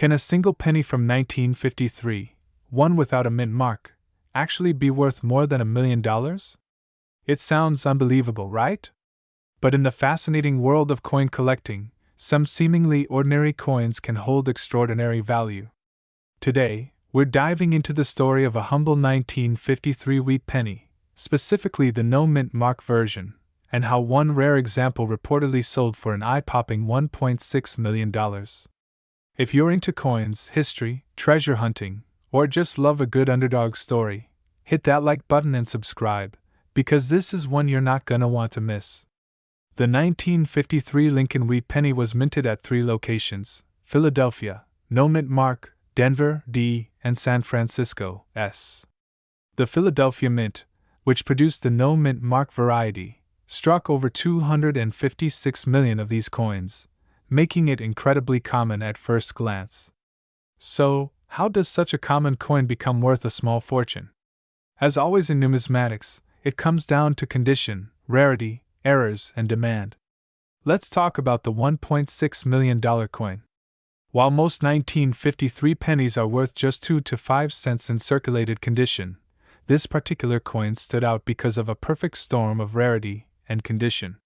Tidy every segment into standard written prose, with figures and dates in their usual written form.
Can a single penny from 1953, one without a mint mark, actually be worth more than $1 million? It sounds unbelievable, right? But in the fascinating world of coin collecting, some seemingly ordinary coins can hold extraordinary value. Today, we're diving into the story of a humble 1953 wheat penny, specifically the no mint mark version, and how one rare example reportedly sold for an eye-popping $1.6 million. If you're into coins, history, treasure hunting, or just love a good underdog story, hit that like button and subscribe, because this is one you're not gonna want to miss. The 1953 Lincoln wheat penny was minted at 3 locations: Philadelphia, no mint mark, Denver, D, and San Francisco, S. The Philadelphia Mint, which produced the no mint mark variety, struck over 256 million of these coins, making it incredibly common at first glance. So, how does such a common coin become worth a small fortune? As always in numismatics, it comes down to condition, rarity, errors, and demand. Let's talk about the $1.6 million coin. While most 1953 pennies are worth just 2 to 5 cents in circulated condition, this particular coin stood out because of a perfect storm of rarity and condition.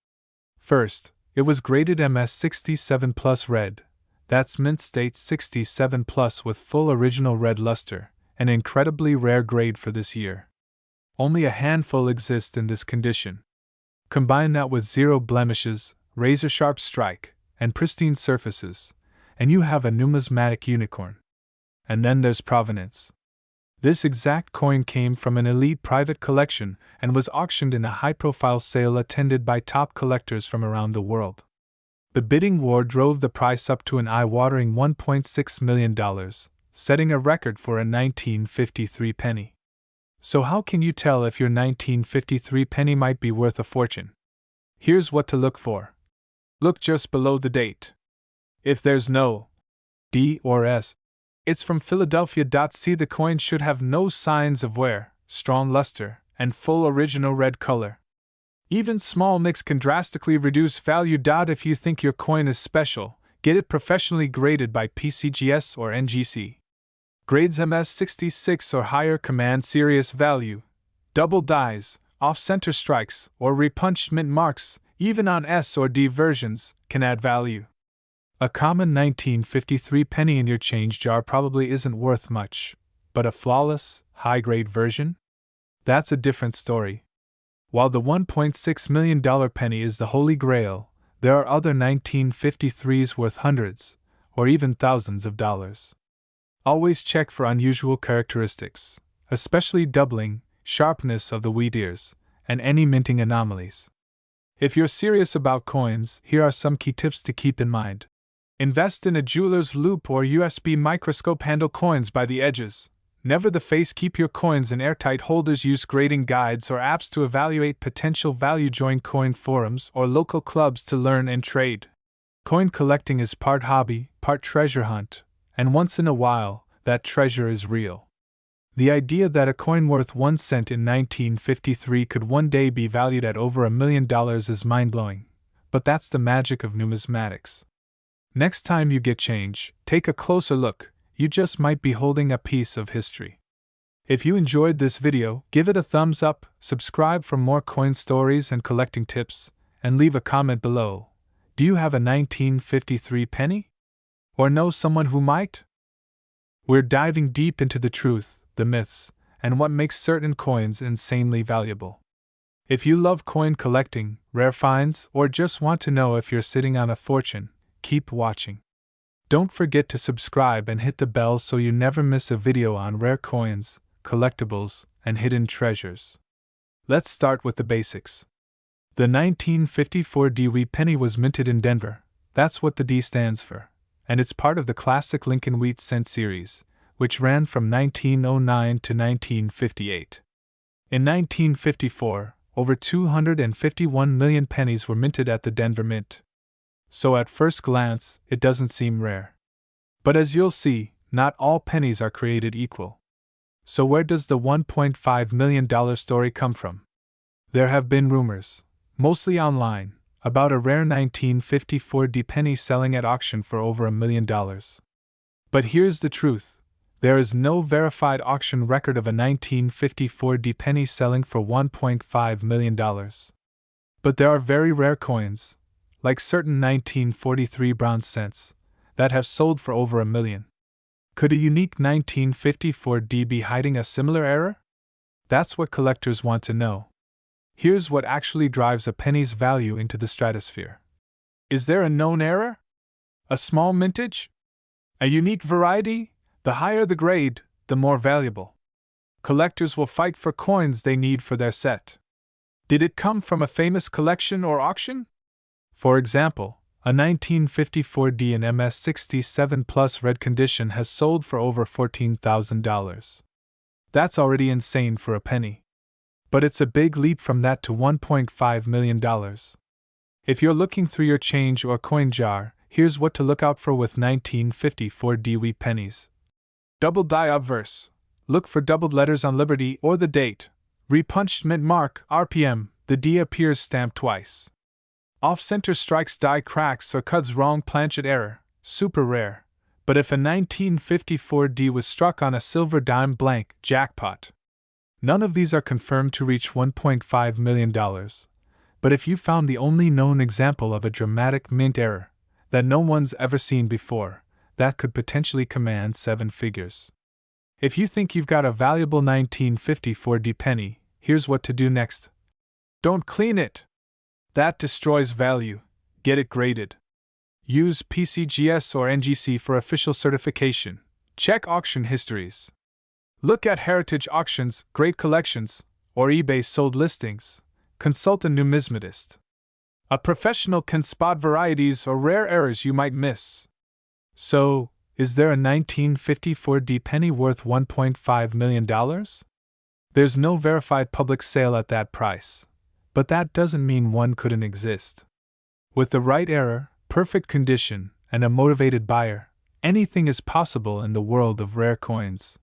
First, it was graded MS 67 Plus Red, that's Mint State 67 Plus with full original red luster, an incredibly rare grade for this year. Only a handful exist in this condition. Combine that with 0 blemishes, razor-sharp strike, and pristine surfaces, and you have a numismatic unicorn. And then there's provenance. This exact coin came from an elite private collection and was auctioned in a high-profile sale attended by top collectors from around the world. The bidding war drove the price up to an eye-watering $1.6 million, setting a record for a 1953 penny. So how can you tell if your 1953 penny might be worth a fortune? Here's what to look for. Look just below the date. If there's no D or S, it's from Philadelphia. See, the coin should have no signs of wear, strong luster, and full original red color. Even small nicks can drastically reduce value. If you think your coin is special, get it professionally graded by PCGS or NGC. Grades MS 66 or higher command serious value. Double dies, off-center strikes, or repunched mint marks, even on S or D versions, can add value. A common 1953 penny in your change jar probably isn't worth much, but a flawless, high-grade version? That's a different story. While the $1.6 million penny is the holy grail, there are other 1953s worth hundreds, or even thousands of dollars. Always check for unusual characteristics, especially doubling, sharpness of the wheat ears, and any minting anomalies. If you're serious about coins, here are some key tips to keep in mind. Invest in a jeweler's loupe or USB microscope. Handle coins by the edges, never the face. Keep your coins in airtight holders. Use grading guides or apps to evaluate potential value. Join coin forums or local clubs to learn and trade. Coin collecting is part hobby, part treasure hunt, and once in a while, that treasure is real. The idea that a coin worth 1 cent in 1953 could one day be valued at over $1 million is mind-blowing, but that's the magic of numismatics. Next time you get change, take a closer look. You just might be holding a piece of history. If you enjoyed this video, give it a thumbs up, subscribe for more coin stories and collecting tips, and leave a comment below. Do you have a 1953 penny? Or know someone who might? We're diving deep into the truth, the myths, and what makes certain coins insanely valuable. If you love coin collecting, rare finds, or just want to know if you're sitting on a fortune, keep watching. Don't forget to subscribe and hit the bell so you never miss a video on rare coins, collectibles, and hidden treasures. Let's start with the basics. The 1954 D wheat penny was minted in Denver. That's what the D stands for, and it's part of the classic Lincoln wheat cent series, which ran from 1909 to 1958. In 1954, over 251 million pennies were minted at the Denver Mint. So at first glance, it doesn't seem rare. But as you'll see, not all pennies are created equal. So where does the $1.5 million story come from? There have been rumors, mostly online, about a rare 1954 D penny selling at auction for over $1 million. But here's the truth. There is no verified auction record of a 1954 D penny selling for $1.5 million. But there are very rare coins, like certain 1943 bronze cents, that have sold for over $1 million. Could a unique 1954 D be hiding a similar error? That's what collectors want to know. Here's what actually drives a penny's value into the stratosphere. Is there a known error? A small mintage? A unique variety? The higher the grade, the more valuable. Collectors will fight for coins they need for their set. Did it come from a famous collection or auction? For example, a 1954 D in MS67 Plus red condition has sold for over $14,000. That's already insane for a penny. But it's a big leap from that to $1.5 million. If you're looking through your change or coin jar, here's what to look out for with 1954 D wheat pennies. Double die obverse. Look for doubled letters on Liberty or the date. Repunched mint mark, RPM, the D appears stamped twice. Off-center strikes, die cracks or cuts wrong, planchet error, super rare. But if a 1954 D was struck on a silver dime blank, jackpot. None of these are confirmed to reach $1.5 million. But if you found the only known example of a dramatic mint error that no one's ever seen before, that could potentially command 7 figures. If you think you've got a valuable 1954 D penny, here's what to do next. Don't clean it. That destroys value. Get it graded. Use PCGS or NGC for official certification. Check auction histories. Look at heritage auctions, great collections, or eBay sold listings. Consult a numismatist. A professional can spot varieties or rare errors you might miss. So, is there a 1954 D penny worth $1.5 million? There's no verified public sale at that price, but that doesn't mean one couldn't exist. With the right error, perfect condition, and a motivated buyer, anything is possible in the world of rare coins.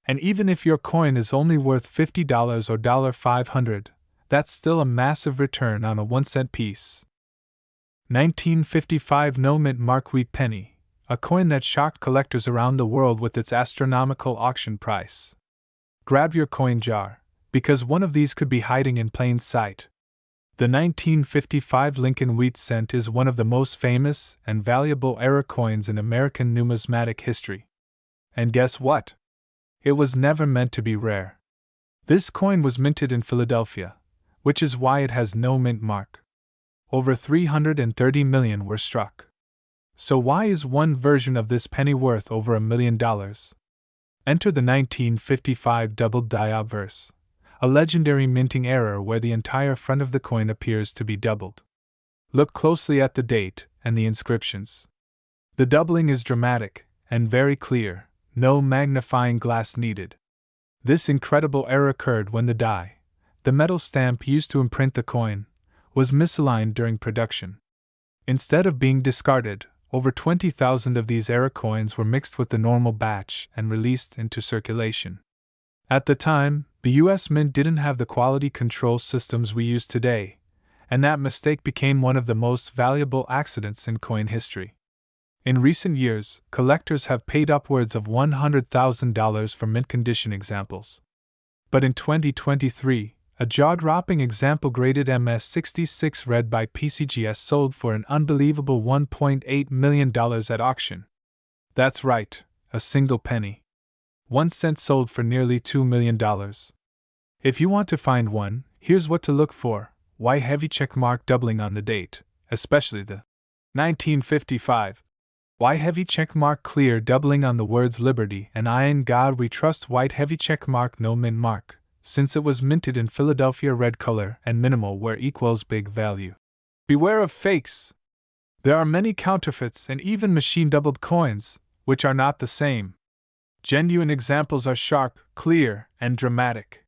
And even if your coin is only worth $50 or $500, that's still a massive return on a 1-cent piece. 1955 No Mint Mark Wheat Penny, a coin that shocked collectors around the world with its astronomical auction price. Grab your coin jar, because one of these could be hiding in plain sight. The 1955 Lincoln Wheat Cent is one of the most famous and valuable error coins in American numismatic history. And guess what? It was never meant to be rare. This coin was minted in Philadelphia, which is why it has no mint mark. Over 330 million were struck. So why is one version of this penny worth over $1 million? Enter the 1955 doubled die obverse, a legendary minting error where the entire front of the coin appears to be doubled. Look closely at the date and the inscriptions. The doubling is dramatic and very clear, no magnifying glass needed. This incredible error occurred when the die, the metal stamp used to imprint the coin, was misaligned during production. Instead of being discarded, over 20,000 of these error coins were mixed with the normal batch and released into circulation. At the time, the U.S. Mint didn't have the quality control systems we use today, and that mistake became one of the most valuable accidents in coin history. In recent years, collectors have paid upwards of $100,000 for mint condition examples. But in 2023, a jaw-dropping example graded MS66 red by PCGS sold for an unbelievable $1.8 million at auction. That's right, a single penny. 1 cent sold for nearly $2 million. If you want to find one, here's what to look for: white heavy checkmark doubling on the date, especially the 1955. White heavy checkmark clear doubling on the words Liberty and I in God We Trust. White heavy checkmark no mint mark, since it was minted in Philadelphia red color and minimal where equals big value. Beware of fakes. There are many counterfeits and even machine doubled coins, which are not the same. Genuine examples are sharp, clear, and dramatic.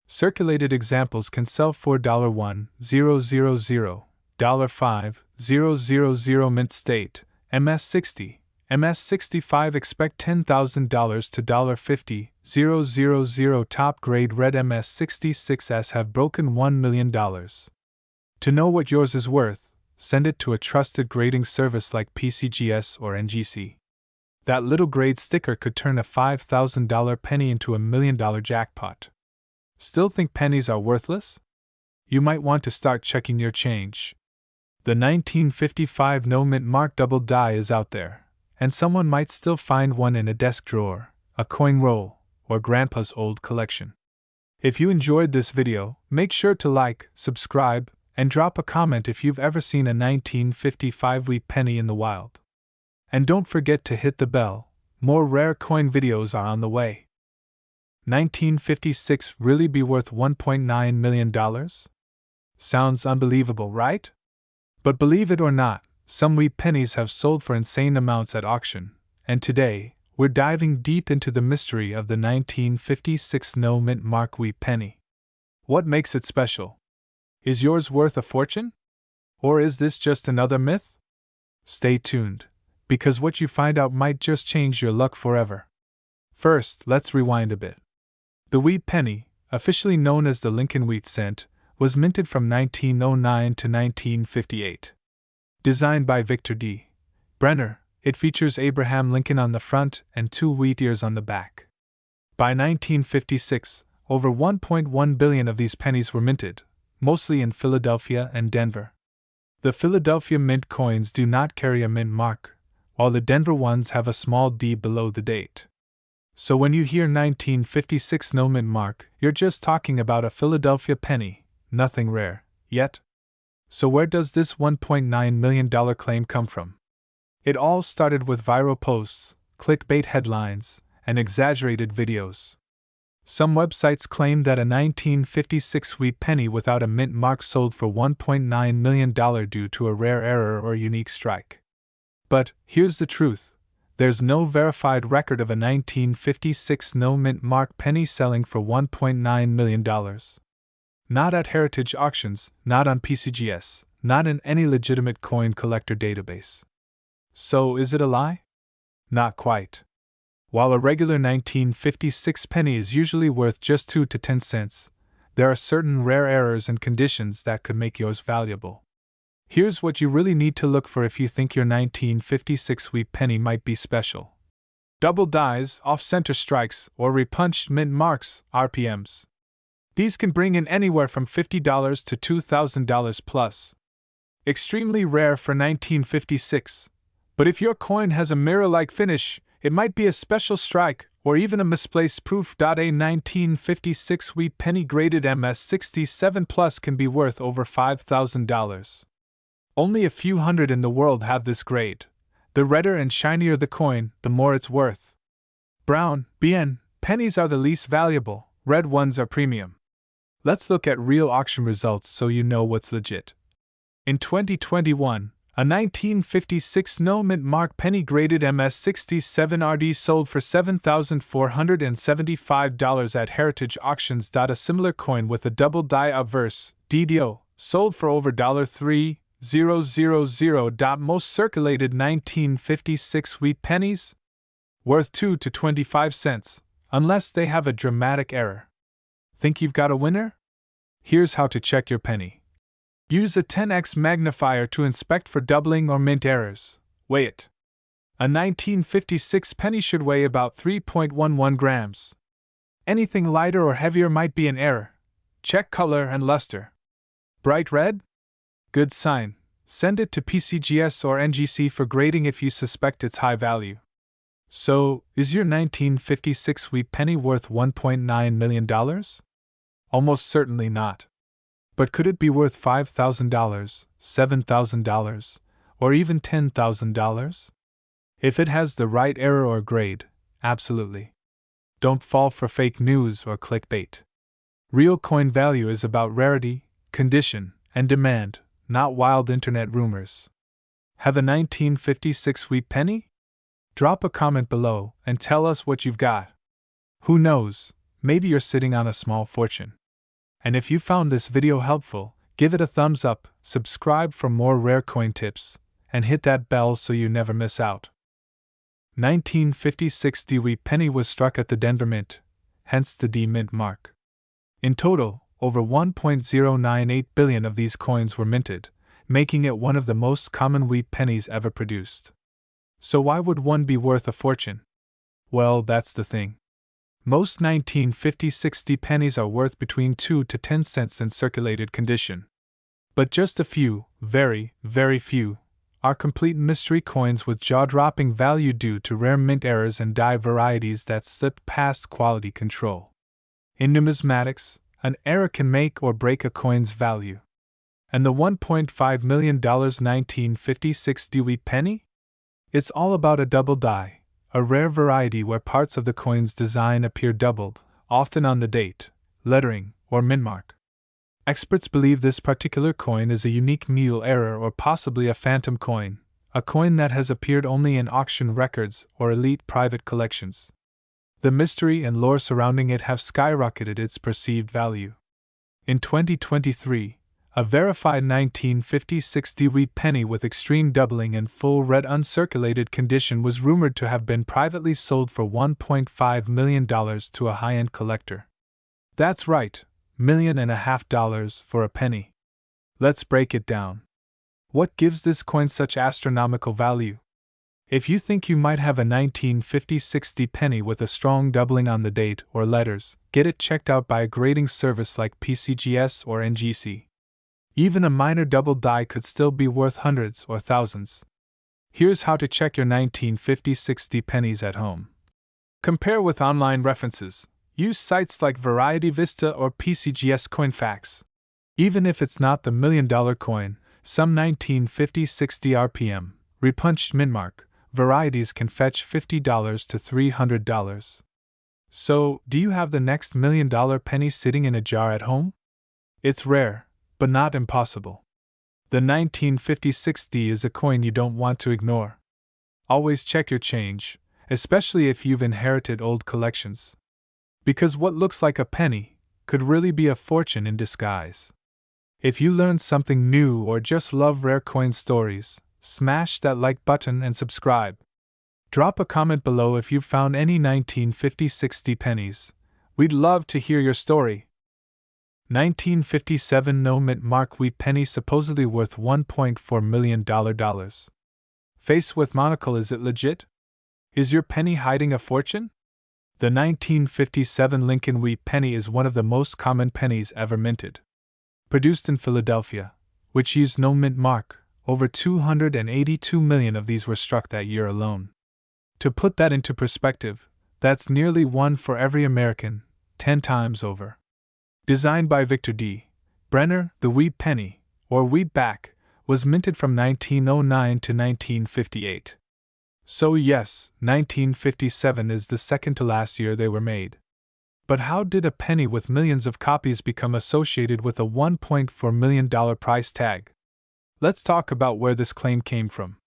Circulated examples can sell for $1,000, $5,000 mint state, MS60, MS65 expect $10,000 to $50,000 top grade red MS66s have broken $1 million. To know what yours is worth, send it to a trusted grading service like PCGS or NGC. That little grade sticker could turn a $5,000 penny into $1 million jackpot. Still think pennies are worthless? You might want to start checking your change. The 1955 no mint mark double die is out there, and someone might still find one in a desk drawer, a coin roll, or Grandpa's old collection. If you enjoyed this video, make sure to like, subscribe, and drop a comment if you've ever seen a 1955 wheat penny in the wild. And don't forget to hit the bell, more rare coin videos are on the way. 1956 really be worth $1.9 million? Sounds unbelievable, right? But believe it or not, some wheat pennies have sold for insane amounts at auction, and today, we're diving deep into the mystery of the 1956 no mint mark wheat penny. What makes it special? Is yours worth a fortune? Or is this just another myth? Stay tuned, because what you find out might just change your luck forever. First, let's rewind a bit. The wheat penny, officially known as the Lincoln wheat cent, was minted from 1909 to 1958. Designed by Victor D. Brenner, it features Abraham Lincoln on the front and 2 wheat ears on the back. By 1956, over 1.1 billion of these pennies were minted, mostly in Philadelphia and Denver. The Philadelphia mint coins do not carry a mint mark, while the Denver ones have a small D below the date. So when you hear 1956 no mint mark, you're just talking about a Philadelphia penny, nothing rare, yet. So where does this $1.9 million claim come from? It all started with viral posts, clickbait headlines, and exaggerated videos. Some websites claim that a 1956 wheat penny without a mint mark sold for $1.9 million due to a rare error or unique strike. But here's the truth. There's no verified record of a 1956 no mint mark penny selling for $1.9 million. Not at heritage auctions, not on PCGS, not in any legitimate coin collector database. So is it a lie? Not quite. While a regular 1956 penny is usually worth just 2 to 10 cents, there are certain rare errors and conditions that could make yours valuable. Here's what you really need to look for if you think your 1956 wheat penny might be special. Double dies, off-center strikes, or repunched mint marks, RPMs. These can bring in anywhere from $50 to $2,000 plus. Extremely rare for 1956, but if your coin has a mirror-like finish, it might be a special strike, or even a misplaced proof. A 1956 wheat penny graded MS67 Plus can be worth over $5,000. Only a few hundred in the world have this grade. The redder and shinier the coin, the more it's worth. Brown, BN, pennies are the least valuable, red ones are premium. Let's look at real auction results so you know what's legit. In 2021, a 1956 no mint mark penny graded MS67 RD sold for $7,475 at heritage auctions. A similar coin with a double die obverse, DDO, sold for over $3,000. Most circulated 1956 wheat pennies? Worth 2 to 25 cents, unless they have a dramatic error. Think you've got a winner? Here's how to check your penny. Use a 10x magnifier to inspect for doubling or mint errors. Weigh it. A 1956 penny should weigh about 3.11 grams. Anything lighter or heavier might be an error. Check color and luster. Bright red? Good sign. Send it to PCGS or NGC for grading if you suspect its high value. So, is your 1956 wheat penny worth $1.9 million? Almost certainly not. But could it be worth $5,000, $7,000, or even $10,000? If it has the right error or grade, absolutely. Don't fall for fake news or clickbait. Real coin value is about rarity, condition, and demand, not wild internet rumors. Have a 1956 wheat penny? Drop a comment below and tell us what you've got. Who knows, maybe you're sitting on a small fortune. And if you found this video helpful, give it a thumbs up, subscribe for more rare coin tips, and hit that bell so you never miss out. 1956 D wheat penny was struck at the Denver Mint, hence the D mint mark. In total, over 1.098 billion of these coins were minted, making it one of the most common wheat pennies ever produced. So why would one be worth a fortune? Well, that's the thing. Most 1950-60 pennies are worth between 2 to 10 cents in circulated condition. But just a few, very, very few, are complete mystery coins with jaw-dropping value due to rare mint errors and die varieties that slipped past quality control. In numismatics, an error can make or break a coin's value. And the $1.5 million 1956 Dewey penny? It's all about a double die, a rare variety where parts of the coin's design appear doubled, often on the date, lettering, or mint mark. Experts believe this particular coin is a unique mule error or possibly a phantom coin, a coin that has appeared only in auction records or elite private collections. The mystery and lore surrounding it have skyrocketed its perceived value. In 2023, a verified 1956 Dewey penny with extreme doubling and full red uncirculated condition was rumored to have been privately sold for $1.5 million to a high-end collector. That's right, $1.5 million for a penny. Let's break it down. What gives this coin such astronomical value? If you think you might have a 1950-60 penny with a strong doubling on the date or letters, get it checked out by a grading service like PCGS or NGC. Even a minor double die could still be worth hundreds or thousands. Here's how to check your 1950-60 pennies at home. Compare with online references. Use sites like Variety Vista or PCGS CoinFacts. Even if it's not the $1 million coin, some 1950-60 RPM, repunched mint mark, varieties can fetch $50 to $300. So, do you have the next $1 million penny sitting in a jar at home? It's rare, but not impossible. The 1950-60 is a coin you don't want to ignore. Always check your change, especially if you've inherited old collections. Because what looks like a penny could really be a fortune in disguise. If you learned something new or just love rare coin stories, smash that like button and subscribe. Drop a comment below if you've found any 1950-60 pennies. We'd love to hear your story. 1957 No Mint Mark Wheat penny supposedly worth $1.4 million. Face with monocle, is it legit? Is your penny hiding a fortune? The 1957 Lincoln Wheat penny is one of the most common pennies ever minted. Produced in Philadelphia, which used no mint mark, over 282 million of these were struck that year alone. To put that into perspective, that's nearly one for every American, 10 times over. Designed by Victor D. Brenner, the wheat penny, or wheatback, was minted from 1909 to 1958. So yes, 1957 is the second to last year they were made. But how did a penny with millions of copies become associated with a $1.4 million price tag? Let's talk about where this claim came from.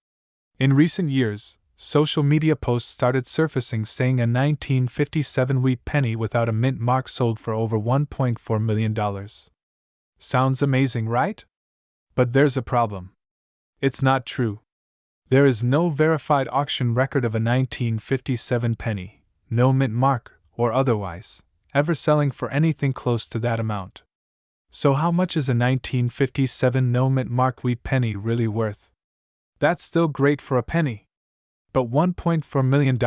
In recent years, social media posts started surfacing saying a 1957 wheat penny without a mint mark sold for over $1.4 million. Sounds amazing, right? But there's a problem. It's not true. There is no verified auction record of a 1957 penny, no mint mark, or otherwise, ever selling for anything close to that amount. So how much is a 1957 no mint mark wheat penny really worth? That's still great for a penny. But $1.4 million?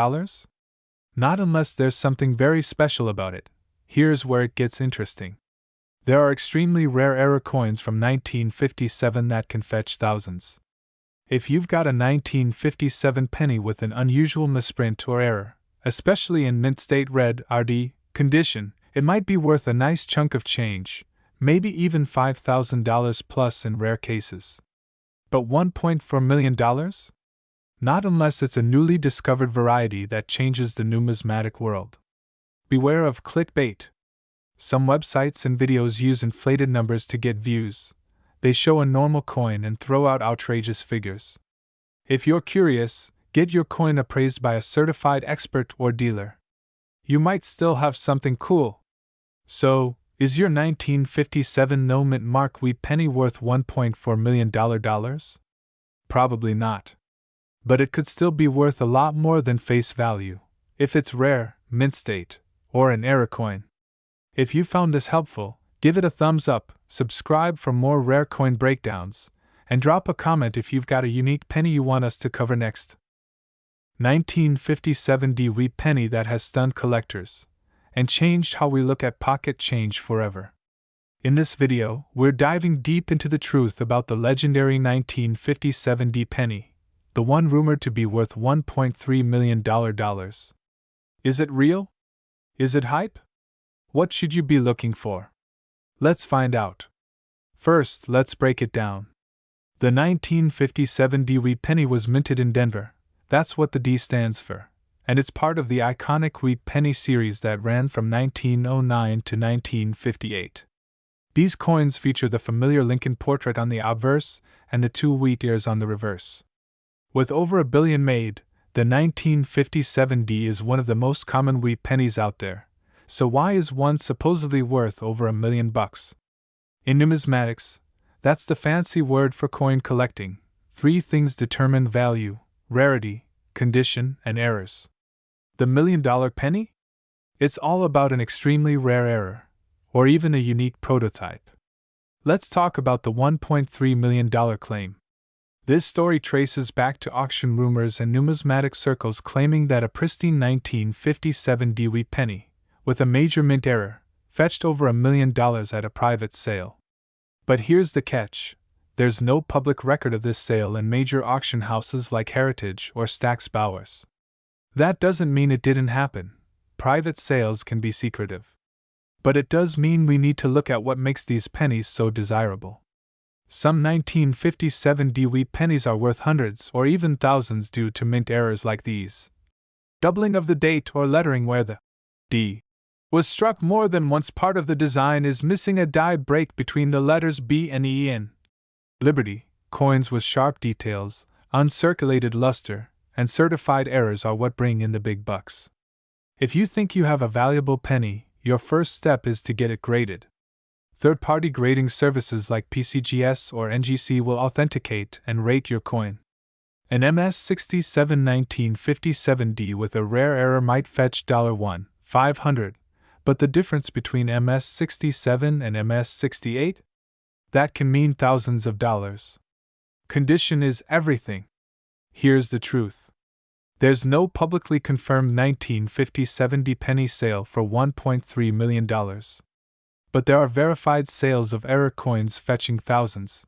Not unless there's something very special about it. Here's where it gets interesting. There are extremely rare error coins from 1957 that can fetch thousands. If you've got a 1957 penny with an unusual misprint or error, especially in mint state red RD condition, it might be worth a nice chunk of change, maybe even $5,000 plus in rare cases. But $1.4 million? Not unless it's a newly discovered variety that changes the numismatic world. Beware of clickbait. Some websites and videos use inflated numbers to get views. They show a normal coin and throw out outrageous figures. If you're curious, get your coin appraised by a certified expert or dealer. You might still have something cool. So, is your 1957 no mint mark wheat penny worth $1.4 million? Probably not. But it could still be worth a lot more than face value, if it's rare, mint state, or an error coin. If you found this helpful, give it a thumbs up, subscribe for more rare coin breakdowns, and drop a comment if you've got a unique penny you want us to cover next. 1957 wheat penny that has stunned collectors and changed how we look at pocket change forever. In this video, we're diving deep into the truth about the legendary 1957 penny, the one rumored to be worth $1.3 million. Is it real? Is it hype? What should you be looking for? Let's find out. First, let's break it down. The 1957 wheat penny was minted in Denver. That's what the D stands for, and it's part of the iconic wheat penny series that ran from 1909 to 1958. These coins feature the familiar Lincoln portrait on the obverse and the two wheat ears on the reverse. With over 1 billion made, the 1957 is one of the most common wheat pennies out there. So why is one supposedly worth over $1 million? In numismatics, that's the fancy word for coin collecting. 3 things determine value: rarity, condition, and errors. The $1 million penny? It's all about an extremely rare error, or even a unique prototype. Let's talk about the $1.3 million claim. This story traces back to auction rumors and numismatic circles claiming that a pristine 1957 wheat penny, with a major mint error, fetched over $1 million at a private sale. But here's the catch: there's no public record of this sale in major auction houses like Heritage or Stack's Bowers. That doesn't mean it didn't happen. Private sales can be secretive. But it does mean we need to look at what makes these pennies so desirable. Some 1957 wheat pennies are worth hundreds or even thousands due to mint errors like these: doubling of the date or lettering where the D was struck more than once. Part of the design is missing a die break between the letters B and E in Liberty. Coins with sharp details, uncirculated luster, and certified errors are what bring in the big bucks. If you think you have a valuable penny, your first step is to get it graded. Third-party grading services like PCGS or NGC will authenticate and rate your coin. An MS-67 1957 with a rare error might fetch $1,500, but the difference between MS-67 and MS-68? That can mean thousands of dollars. Condition is everything. Here's the truth. There's no publicly confirmed 1957 penny sale for $1.3 million. But there are verified sales of error coins fetching thousands.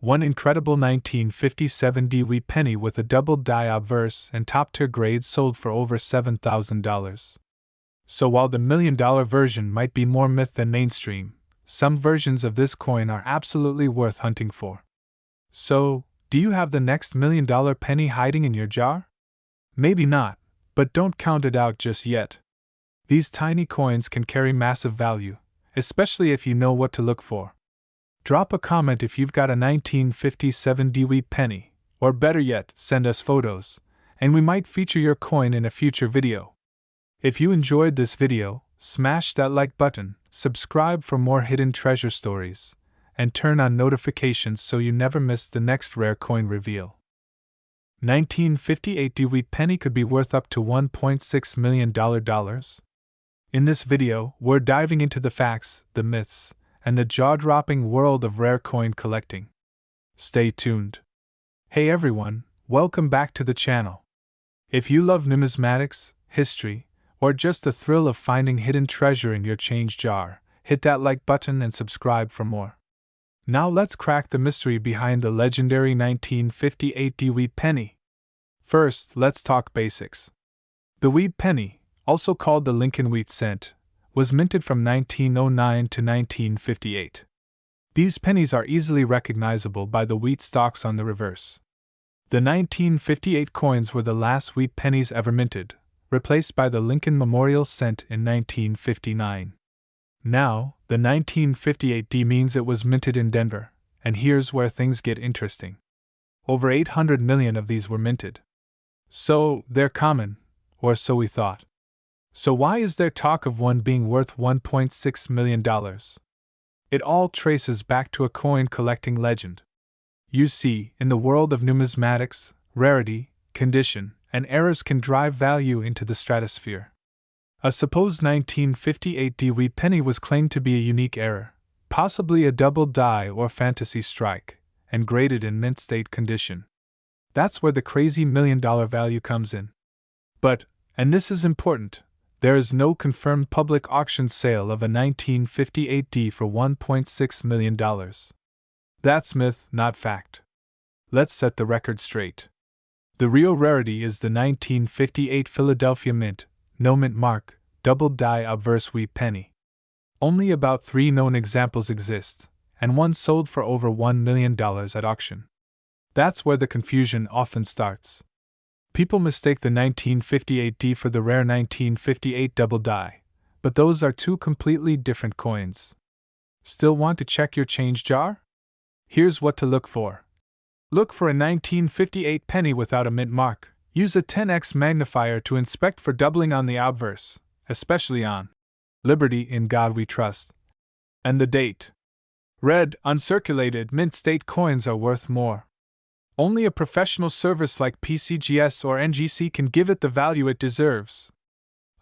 One incredible 1957 wheat penny with a double die obverse and top-tier grade sold for over $7,000. So while the $1 million version might be more myth than mainstream, some versions of this coin are absolutely worth hunting for. So, do you have the next $1 million penny hiding in your jar? Maybe not, but don't count it out just yet. These tiny coins can carry massive value, especially if you know what to look for. Drop a comment if you've got a 1957 wheat penny, or better yet, send us photos, and we might feature your coin in a future video. If you enjoyed this video, smash that like button, subscribe for more hidden treasure stories, and turn on notifications so you never miss the next rare coin reveal. 1958 wheat penny could be worth up to $1.6 million. In this video, we're diving into the facts, the myths, and the jaw-dropping world of rare coin collecting. Stay tuned. Hey everyone, welcome back to the channel. If you love numismatics, history, or just the thrill of finding hidden treasure in your change jar, hit that like button and subscribe for more. Now let's crack the mystery behind the legendary 1958 wheat penny. First, let's talk basics. The wheat penny, also called the Lincoln wheat cent, was minted from 1909 to 1958. These pennies are easily recognizable by the wheat stalks on the reverse. The 1958 coins were the last wheat pennies ever minted, replaced by the Lincoln Memorial Cent in 1959. Now, the 1958 means it was minted in Denver, and here's where things get interesting. Over 800 million of these were minted. So, they're common, or so we thought. So why is there talk of one being worth $1.6 million? It all traces back to a coin collecting legend. You see, in the world of numismatics, rarity, condition, and errors can drive value into the stratosphere. A supposed 1958 wheat penny was claimed to be a unique error, possibly a double die or fantasy strike, and graded in mint state condition. That's where the crazy $1 million value comes in. But, and this is important, there is no confirmed public auction sale of a 1958D for $1.6 million. That's myth, not fact. Let's set the record straight. The real rarity is the 1958 Philadelphia Mint, no mint mark, double die obverse wheat penny. Only about 3 known examples exist, and one sold for over $1 million at auction. That's where the confusion often starts. People mistake the 1958D for the rare 1958 double die, but those are two completely different coins. Still want to check your change jar? Here's what to look for. Look for a 1958 penny without a mint mark. Use a 10x magnifier to inspect for doubling on the obverse, especially on Liberty in God We Trust. And the date. Red, uncirculated, mint state coins are worth more. Only a professional service like PCGS or NGC can give it the value it deserves.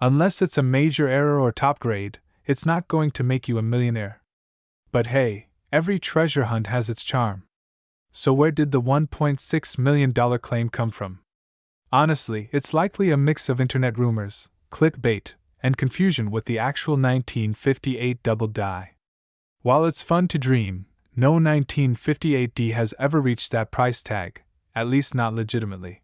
Unless it's a major error or top grade, it's not going to make you a millionaire. But hey, every treasure hunt has its charm. So where did the $1.6 million claim come from? Honestly, it's likely a mix of internet rumors, clickbait, and confusion with the actual 1958 double die. While it's fun to dream, no 1958D has ever reached that price tag, at least not legitimately.